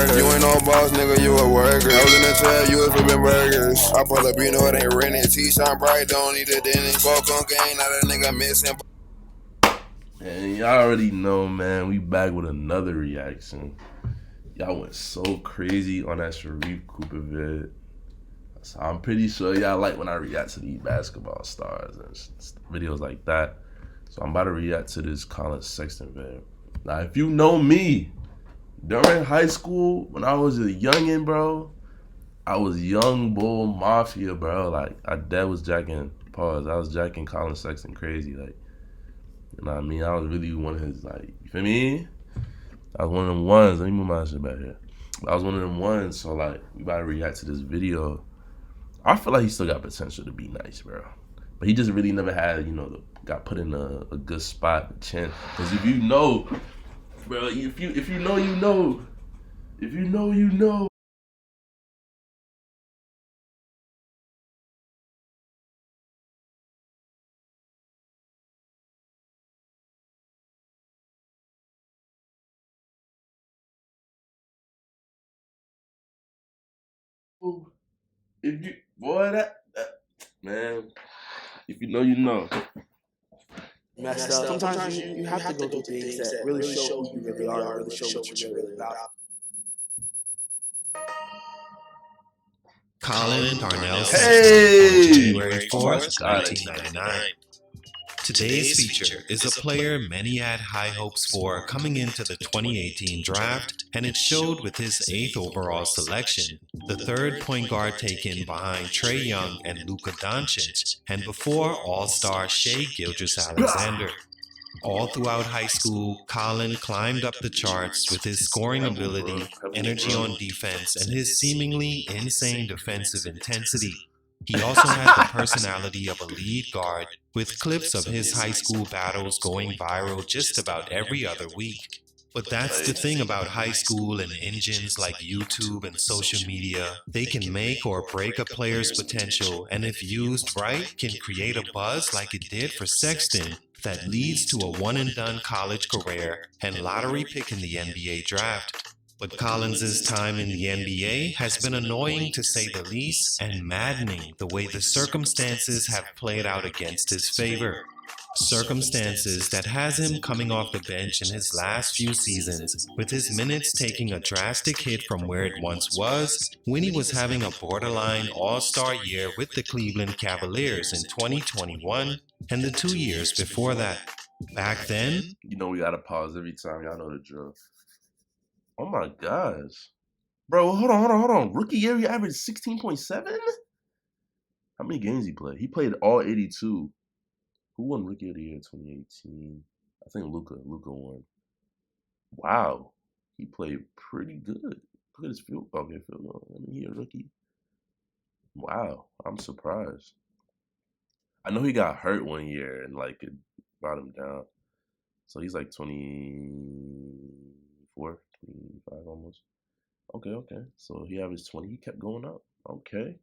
worker. You ain't no boss, nigga, you a worker. I was in the trap, you was flipping burgers. I pull up, you know it ain't rented. T-shine bright, don't need a dentist. Fuck on game, not a nigga missing. And y'all already know, man, we back with another reaction. Y'all went so crazy on that Sharif Cooper vid. So I'm pretty sure y'all like when I react to these basketball stars and videos like that. So I'm about to react to this Collin Sexton vid. Now, if you know me, during high school, when I was a youngin', bro, I was young bull mafia, bro. Like, I was jacking Collin Sexton crazy, like. You know what I mean? I was really one of his, like, you feel me? I was one of them ones. Let me move my shit back here. I was one of them ones, so, like, we about to react to this video. I feel like he still got potential to be nice, bro. But he just really never had, you know, got put in a good spot, a chance. Because if you know, bro, if you know, you know. If you know, you know. If you, boy, that man, if you know, you know. Messed up. Sometimes you have to go through things that really show who you really are, really show what you're really about. Collin Darnell Hey! January 4th, 1999. Today's feature is a player many had high hopes for coming into the 2018 draft, and it showed with his 8th overall selection, the third point guard taken behind Trae Young and Luka Doncic, and before All-Star Shai Gilgeous-Alexander. All throughout high school, Collin climbed up the charts with his scoring ability, energy on defense, and his seemingly insane defensive intensity. He also had the personality of a lead guard, with clips of his high school battles going viral just about every other week. But that's the thing about high school and engines like YouTube and social media. They can make or break a player's potential, and if used right, can create a buzz like it did for Sexton that leads to a one-and-done college career and lottery pick in the NBA draft. But Collins's time in the NBA has been annoying to say the least, and maddening the way the circumstances have played out against his favor. Circumstances that has him coming off the bench in his last few seasons, with his minutes taking a drastic hit from where it once was when he was having a borderline all-star year with the Cleveland Cavaliers in 2021 and the 2 years before that. Back then, you know we gotta pause every time. Y'all know the drill. Oh my gosh. Bro, hold on. Rookie year, he averaged 16.7? How many games he played? He played all 82. Who won Rookie of the Year in 2018? I think Luka. Luka won. Wow. He played pretty good. Look at his field goal. Okay, field goal. I mean, he a rookie. Wow. I'm surprised. I know he got hurt one year and, like, it brought him down. So he's like 24, 25 almost. Okay. So he averaged 20. He kept going up. Okay.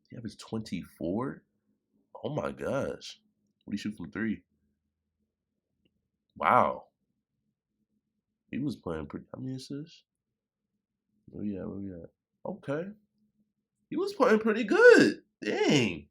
He averaged 24. Oh my gosh. What do you shoot from 3? Wow. He was playing pretty. How many assists? Where we at? Okay. He was playing pretty good. Dang.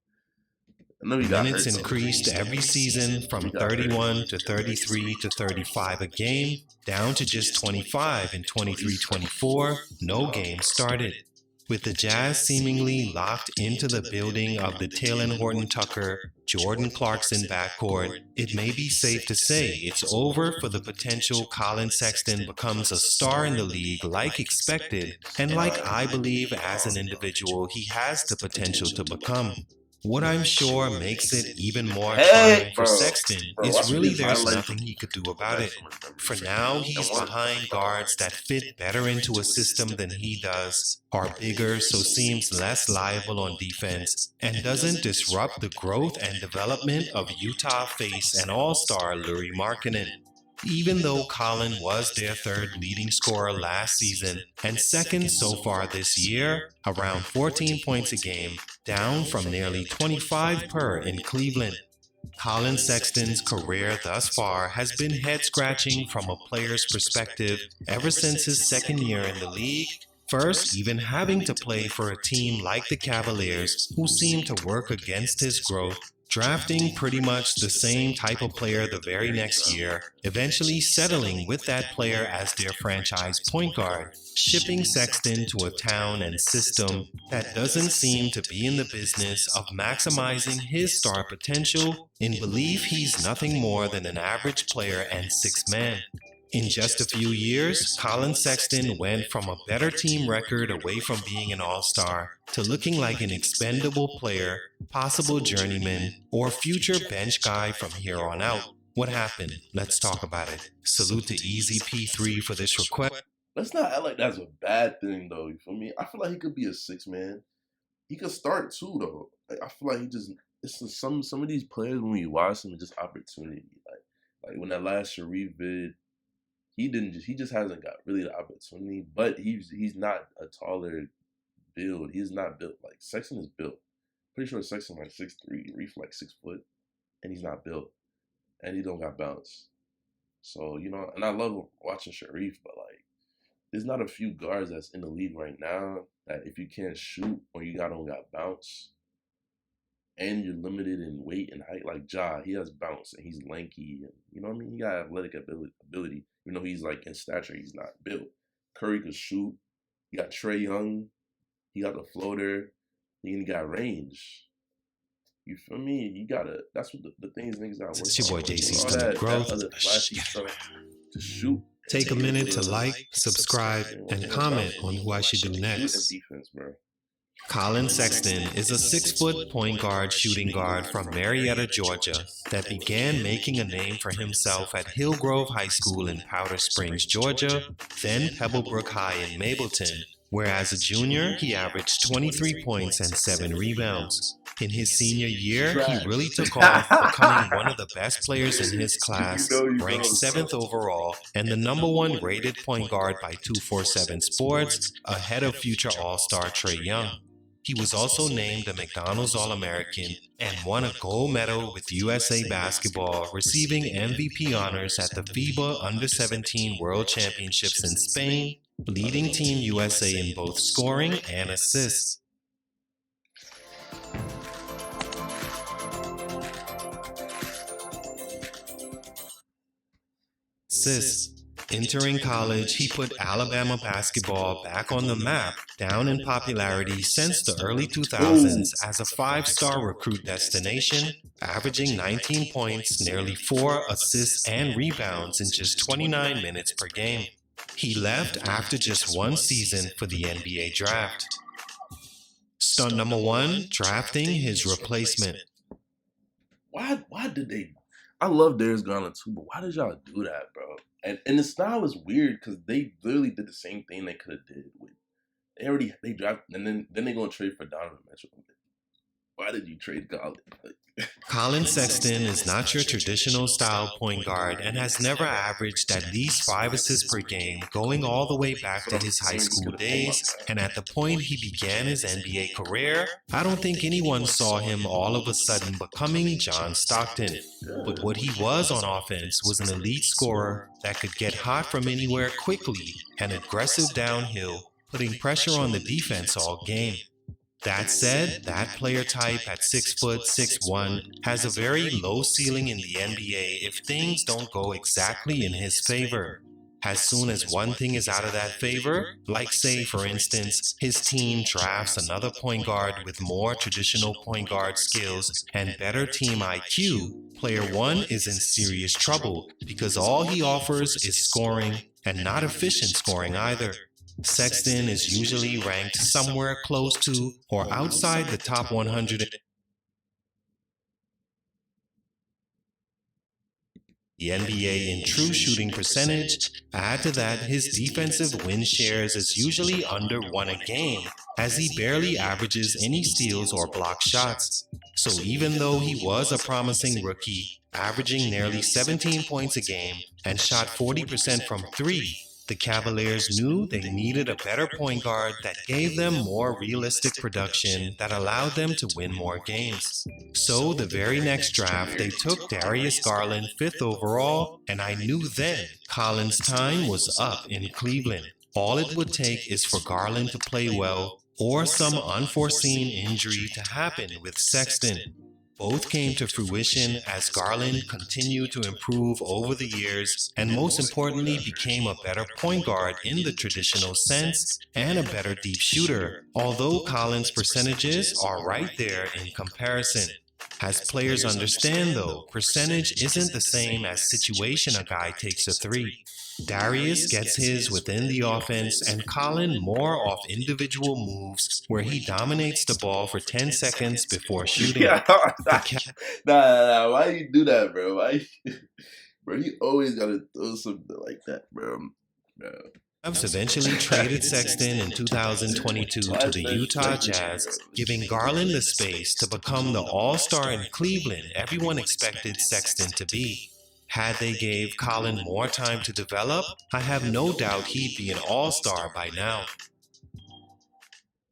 I know he got minutes hurt, increased every season from 31 to 33 to 35 a game, down to just 25 in 23-24, no game started. With the Jazz seemingly locked into the building of the Talen Horton-Tucker, Jordan Clarkson backcourt, it may be safe to say it's over for the potential Collin Sexton becomes a star in the league like expected, and like I believe as an individual he has the potential to become. What I'm sure makes it even more trying for Sexton is really there's nothing he could do about it. For now, he's behind guards that fit better into a system than he does, are bigger so seems less liable on defense, and doesn't disrupt the growth and development of Utah face and all-star Lauri Markkanen. Even though Collin was their third leading scorer last season and second so far this year, around 14 points a game, down from nearly 25 per in Cleveland. Collin Sexton's career thus far has been head-scratching from a player's perspective ever since his second year in the league, First, even having to play for a team like the Cavaliers, who seemed to work against his growth, drafting pretty much the same type of player the very next year, eventually settling with that player as their franchise point guard, shipping Sexton to a town and system that doesn't seem to be in the business of maximizing his star potential in belief he's nothing more than an average player and sixth man. In just a few years, Collin Sexton went from a better team record away from being an all-star to looking like an expendable player, possible journeyman, or future bench guy from here on out. What happened? Let's talk about it. Salute to Easy P3 for this request. Let's not act like that's a bad thing, though. You feel me? I feel like he could be a six man. He could start too, though. Like, I feel like he just some of these players when you watch them, it's just opportunity. Like when that last Sharif vid, he just hasn't got really the opportunity. But he's not a taller build. He's not built like Sexton is built. Pretty sure Sexton like 6'3", Reef like 6 foot, and he's not built, and he don't got bounce. So and I love watching Sharif, but like, there's not a few guards that's in the league right now that if you can't shoot or you don't got bounce, and you're limited in weight and height, like Ja, he has bounce and he's lanky, and you know what I mean. He got athletic ability. You know, he's like in stature, he's not built. Curry could shoot. You got Trae Young. He got the floater. He got range. You feel me? You gotta. That's what the things niggas not working. It's your boy on. JC All Stunted that Growth. other flashy stuff to shoot. Take a minute to like, subscribe, and comment on who I should do next. Defense, bro. Collin Sexton is a 6-foot point guard shooting guard from Marietta, Georgia, that began making a name for himself at Hillgrove High School in Powder Springs, Georgia, then Pebblebrook High in Mableton, where as a junior, he averaged 23 points and 7 rebounds. In his senior year, he really took off, becoming one of the best players in his class, ranked 7th overall, and the #1 rated point guard by 247 Sports, ahead of future All-Star Trae Young. He was also named a McDonald's All-American and won a gold medal with USA Basketball, receiving MVP honors at the FIBA Under-17 World Championships in Spain, leading Team USA in both scoring and assists. Entering college, he put Alabama basketball back on the map, down in popularity since the early 2000s as a 5-star recruit destination, averaging 19 points, nearly 4 assists and rebounds in just 29 minutes per game. He left after just 1 season for the NBA draft. Stunt #1, drafting his replacement. Why did they? I love Darius Garland too, but why did y'all do that, bro? And the style is weird because they literally did the same thing they could have did with. They drafted, and then they gonna trade for Donovan Mitchell. Why did you trade Garland? Collin Sexton is not your traditional style point guard and has never averaged at least 5 assists per game, going all the way back to his high school days. And at the point he began his NBA career, I don't think anyone saw him all of a sudden becoming John Stockton. But what he was on offense was an elite scorer that could get hot from anywhere quickly and aggressive downhill, putting pressure on the defense all game. That said, that player type at 6 foot 6'1" has a very low ceiling in the NBA if things don't go exactly in his favor. As soon as one thing is out of that favor, like say for instance, his team drafts another point guard with more traditional point guard skills and better team IQ, player 1 is in serious trouble because all he offers is scoring, and not efficient scoring either. Sexton is usually ranked somewhere close to or outside the top 100 the NBA in true shooting percentage. Add to that, his defensive win shares is usually under 1 a game, as he barely averages any steals or block shots. So even though he was a promising rookie, averaging nearly 17 points a game and shot 40% from 3, the Cavaliers knew they needed a better point guard that gave them more realistic production that allowed them to win more games. So the very next draft, they took Darius Garland 5th overall, and I knew then Collin's time was up in Cleveland. All it would take is for Garland to play well or some unforeseen injury to happen with Sexton. Both came to fruition as Garland continued to improve over the years and most importantly became a better point guard in the traditional sense and a better deep shooter, although Collin's percentages are right there in comparison. As players understand though, percentage isn't the same as situation a guy takes a three. Darius gets his within the offense and Collin more off individual moves where he dominates the ball for 10 seconds before shooting. Nah, why you do that, bro? Bro, you always gotta throw something like that, bro. Cavs eventually traded Sexton in 2022 to the Utah Jazz, giving Garland the space to become the all-star in Cleveland everyone expected Sexton to be. Had they gave Collin more time to develop, I have no doubt he'd be an all-star by now.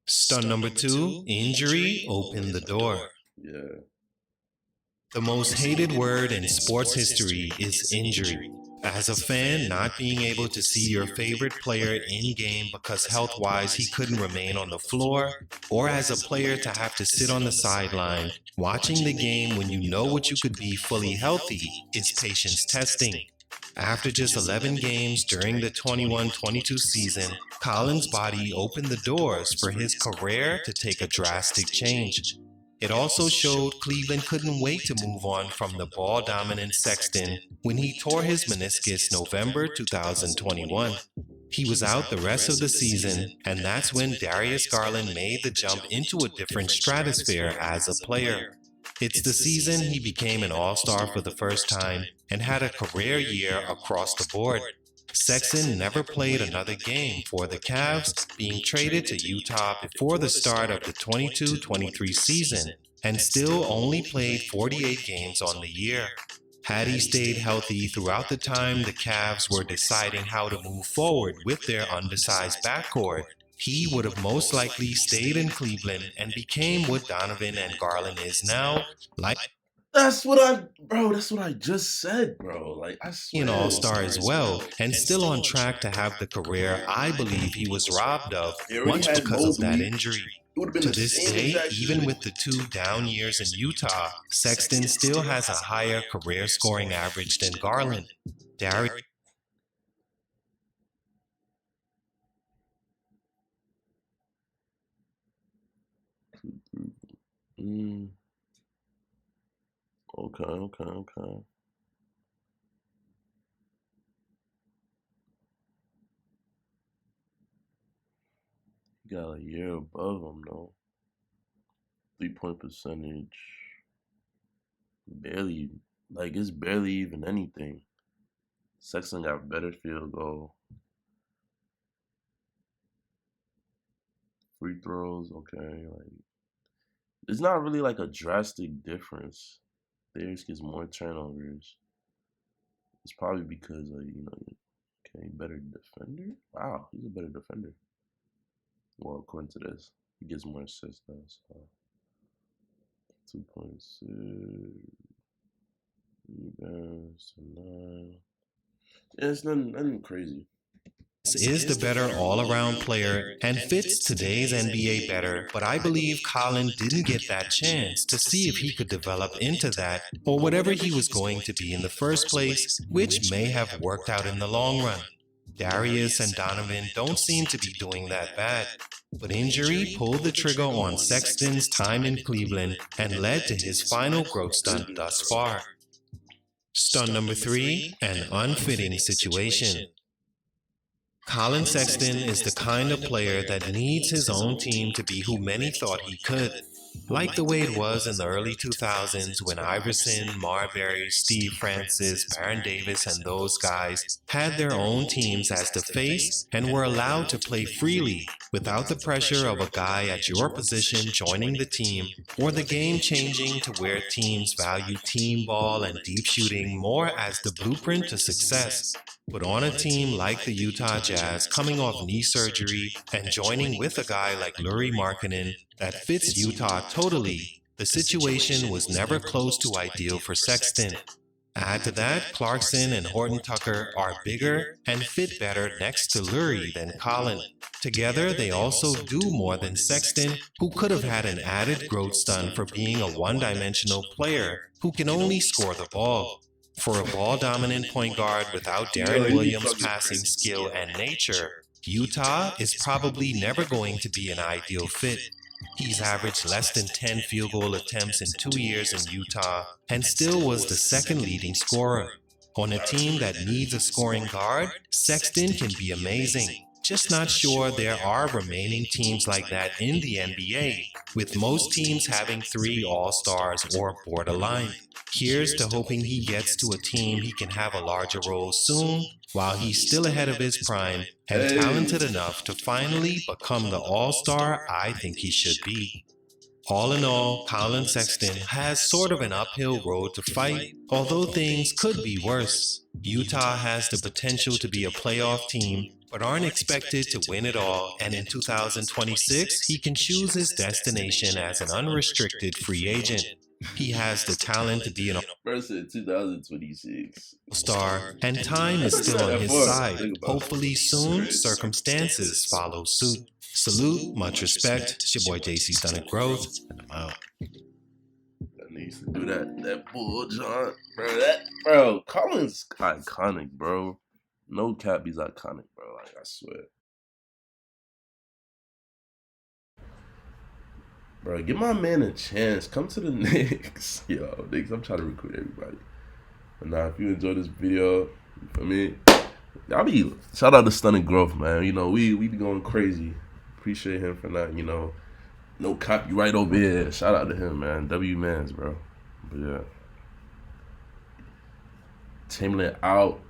Stunt number 2, injury opened the door. Yeah. The most hated word in sports history is injury. As a fan, not being able to see your favorite player in-game because health-wise he couldn't remain on the floor, or as a player to have to sit on the sideline, watching the game when you know what you could be fully healthy is patience testing. After just 11 games during the 21-22 season, Collin's body opened the doors for his career to take a drastic change. It also showed Cleveland couldn't wait to move on from the ball-dominant Sexton when he tore his meniscus November 2021. He was out the rest of the season, and that's when Darius Garland made the jump into a different stratosphere as a player. It's the season he became an all-star for the first time and had a career year across the board. Sexton never played another game for the Cavs, being traded to Utah before the start of the 22-23 season, and still only played 48 games on the year. Had he stayed healthy throughout the time the Cavs were deciding how to move forward with their undersized backcourt, he would have most likely stayed in Cleveland and became what Donovan and Garland is now, That's what I just said, bro. Like, I swear. An all-star as well, and still on track to have the career I believe he was robbed of, much because of that injury. To this day, even with the 2 down years in Utah, Sexton still has a higher career scoring average than Garland. Darius Okay. You got a year above him, though. 3-point percentage. Barely, like, it's barely even anything. Sexton got better field goal. Free throws, okay. Like, it's not really like a drastic difference. Darius gets more turnovers. It's probably because of, okay, better defender? Wow, he's a better defender. Well, according to this, he gets more assists though, so 2.6 rebounds to 9. Yeah, it's nothing crazy. is the better all-around player and fits today's NBA better, but I believe Collin didn't get that chance to see if he could develop into that or whatever he was going to be in the first place, which may have worked out in the long run. Darius and Donovan don't seem to be doing that bad, but injury pulled the trigger on Sexton's time in Cleveland and led to his final growth stunt thus far. Stunt number 3, an unfitting situation. Collin Sexton is the kind of player that needs his own team to be who many thought he could. Like the way it was in the early 2000s when Iverson, Marbury, Steve Francis, Baron Davis, and those guys had their own teams as the face and were allowed to play freely without the pressure of a guy at your position joining the team, or the game changing to where teams value team ball and deep shooting more as the blueprint to success. But on a team like the Utah Jazz coming off knee surgery and joining with a guy like Lauri Markkanen that fits Utah totally, the situation was never close to ideal for Sexton. Add to that, Clarkson and Horton Tucker are bigger and fit better next to Lurie than Collin. Together, they also do more than Sexton, who could have had an added growth stun for being a one-dimensional player who can only score the ball. For a ball-dominant point guard without Darren Williams' passing skill and nature, Utah is probably never going to be an ideal fit. He's averaged less than 10 field goal attempts in 2 years in Utah and still was the second leading scorer. On a team that needs a scoring guard, Sexton can be amazing. Just not sure there are remaining teams like that in the NBA, with most teams having 3 All-Stars or borderline. Here's to hoping he gets to a team he can have a larger role soon, while he's still ahead of his prime and talented enough to finally become the All-Star I think he should be. All in all, Collin Sexton has sort of an uphill road to fight, although things could be worse. Utah has the potential to be a playoff team, but aren't expected to win it all, and in 2026, he can choose his destination as an unrestricted free agent. He has the talent to be an Versus 2026 all-star, and time is still on his side. Hopefully soon, circumstances follow suit. Salute, much respect. It's your boy JC Stunted Growth, and I'm out. That needs to do that bull jaunt, bro. Collin's iconic, bro. No cap, he's iconic, bro. Like, I swear. Bro, give my man a chance. Come to the Knicks. Yo, Knicks, I'm trying to recruit everybody. But nah, if you enjoyed this video, for me, shout out to Stunted Growth, man. You know, we be going crazy. Appreciate him for that, you know. No copyright over here. Shout out to him, man. W-Mans, bro. But yeah. Timberland out.